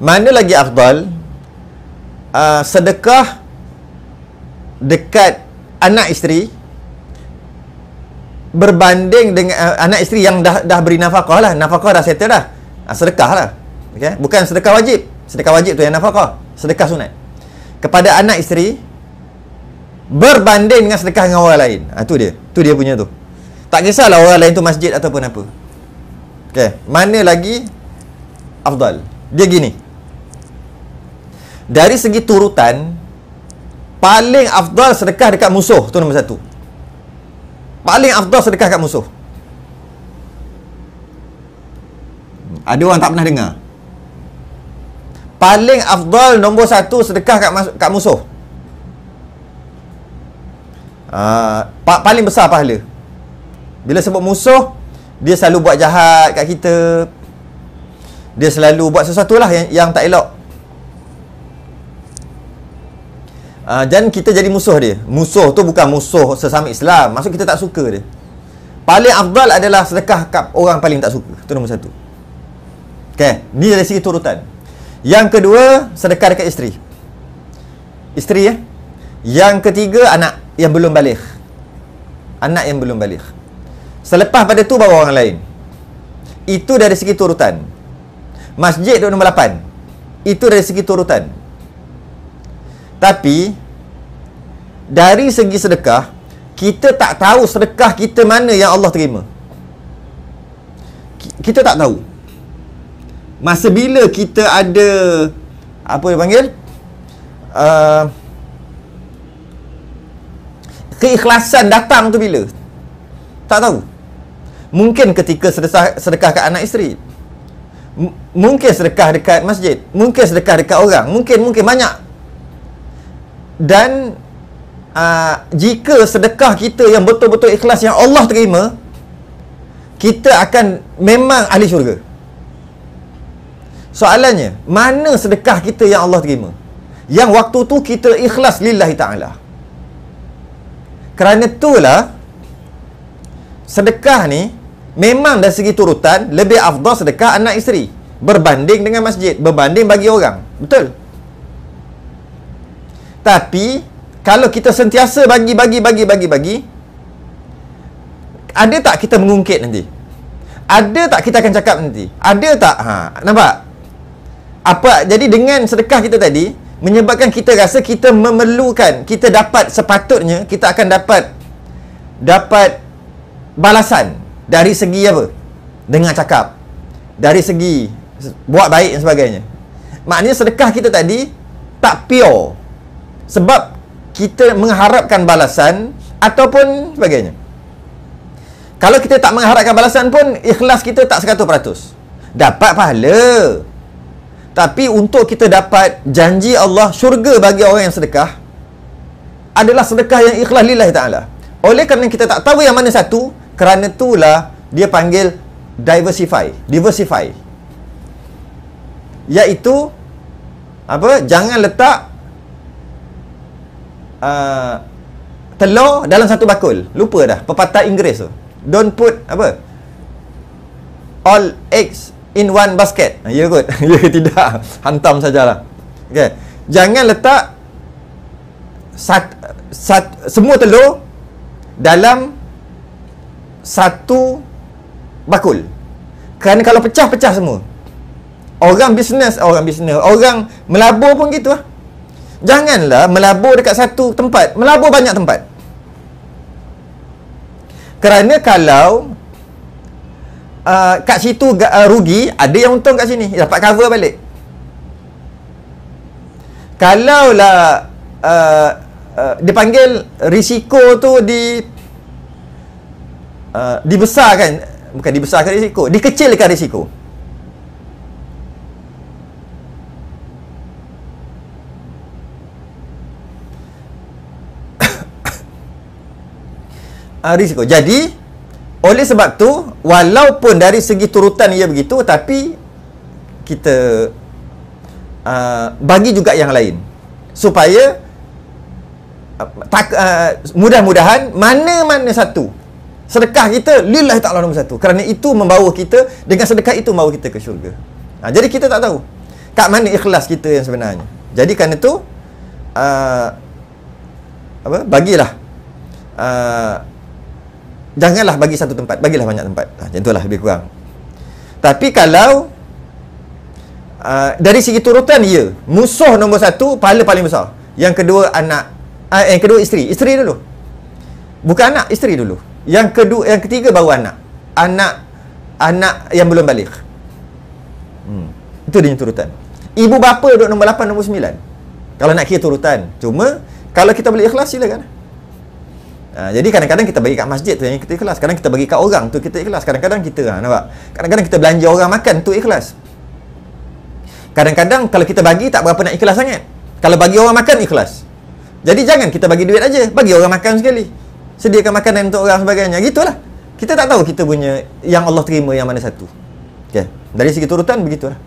Mana lagi afdal? Sedekah dekat anak isteri berbanding dengan anak isteri yang dah beri nafkah lah. Nafkah dah settle dah. Sedekah lah. Okay? Bukan sedekah wajib. Sedekah wajib tu yang nafkah. Sedekah sunat. Kepada anak isteri berbanding dengan sedekah dengan orang lain. Tu dia. Tu dia punya tu. Tak kisahlah orang lain tu masjid ataupun apa. Okay. Mana lagi afdal? Dia gini. Dari segi turutan, paling afdal sedekah dekat musuh. Tu nombor satu. Paling afdal sedekah kat musuh. Ada orang tak pernah dengar. Paling afdal nombor satu sedekah kat musuh. Paling besar pahala. Bila sebut musuh, dia selalu buat jahat kat kita. Dia selalu buat sesuatu lah yang tak elok. Dan kita jadi musuh dia. Musuh tu bukan musuh sesama Islam. Maksud kita tak suka dia. Paling afdal adalah sedekah kat orang paling tak suka. Itu nombor satu. Okay. Ni dari segi turutan. Yang kedua, sedekah dekat isteri. Isteri ya. Yang ketiga, anak yang belum baligh. Anak yang belum baligh. Selepas pada tu bawa orang lain. Itu dari segi turutan. Masjid duduk nombor 8. Itu dari segi turutan. Tapi dari segi sedekah, kita tak tahu sedekah kita mana yang Allah terima. Kita tak tahu. Masa bila kita ada apa dia panggil? Keikhlasan datang tu bila? Tak tahu. Mungkin ketika sedekah kat anak isteri. Mungkin sedekah dekat masjid. Mungkin sedekah dekat orang. Mungkin banyak. Dan jika sedekah kita yang betul-betul ikhlas yang Allah terima, kita akan memang ahli syurga. Soalannya, mana sedekah kita yang Allah terima? Yang waktu tu kita ikhlas lillahi ta'ala. Kerana itulah sedekah ni memang dari segi turutan lebih afdal sedekah anak isteri berbanding dengan masjid, berbanding bagi orang. Betul? Tapi kalau kita sentiasa bagi, ada tak kita mengungkit nanti? Ada tak kita akan cakap nanti? Ada tak? Nampak? Apa? Jadi dengan sedekah kita tadi menyebabkan kita rasa kita memerlukan, kita dapat sepatutnya kita akan dapat balasan dari segi apa? Dengan cakap. Dari segi buat baik dan sebagainya. Maknanya sedekah kita tadi tak pure. Sebab kita mengharapkan balasan ataupun sebagainya. Kalau kita tak mengharapkan balasan pun, ikhlas kita tak 100%. Dapat pahala. Tapi untuk kita dapat janji Allah syurga bagi orang yang sedekah, adalah sedekah yang ikhlas lillahi ta'ala. Oleh kerana kita tak tahu yang mana satu, kerana itulah dia panggil diversify. Iaitu apa? Jangan letak telur dalam satu bakul. Lupa dah pepatah Inggeris tu. Don't put apa? All eggs in one basket. Ya kot. Ya tidak. Hantam sajalah. Okey. Jangan letak semua telur dalam satu bakul. Kerana kalau pecah-pecah semua. Orang bisnes, orang melabur pun gitu lah. Janganlah melabur dekat satu tempat, melabur banyak tempat. Kerana kalau kat situ rugi, ada yang untung kat sini, dapat cover balik. Kalaulah dia panggil risiko tu dibesarkan, bukan dibesarkan risiko, dikecilkan risiko. Risiko. Jadi oleh sebab tu, walaupun dari segi turutan ia begitu, tapi kita bagi juga yang lain supaya mudah-mudahan mana-mana satu sedekah kita lillahi ta'ala nombor satu, kerana itu membawa kita, dengan sedekah itu membawa kita ke syurga. Jadi kita tak tahu. kat mana ikhlas kita yang sebenarnya. Jadi kerana tu bagilah janganlah bagi satu tempat, bagilah banyak tempat. Macam itulah lebih kurang. Tapi kalau dari segi turutan, ya, musuh nombor satu pahala paling besar. Yang kedua anak, yang kedua isteri dulu. Bukan anak, isteri dulu. Yang kedua, yang ketiga baru anak yang belum balik. Itu dia turutan. Ibu bapa duduk nombor 8, nombor 9. Kalau nak kira turutan. Cuma kalau kita boleh ikhlas, silakan. Jadi kadang-kadang kita bagi kat masjid tu yang kita ikhlas. Kadang kita bagi kat orang tu kita ikhlas. Kadang-kadang kita nampak. Kadang-kadang kita belanja orang makan tu ikhlas. Kadang-kadang kalau kita bagi tak berapa nak ikhlas sangat. Kalau bagi orang makan ikhlas. Jadi jangan kita bagi duit aja, bagi orang makan sekali. Sediakan makanan untuk orang sebagainya. Gitulah. Kita tak tahu kita punya yang Allah terima yang mana satu. Okay. Dari segi turutan begitulah.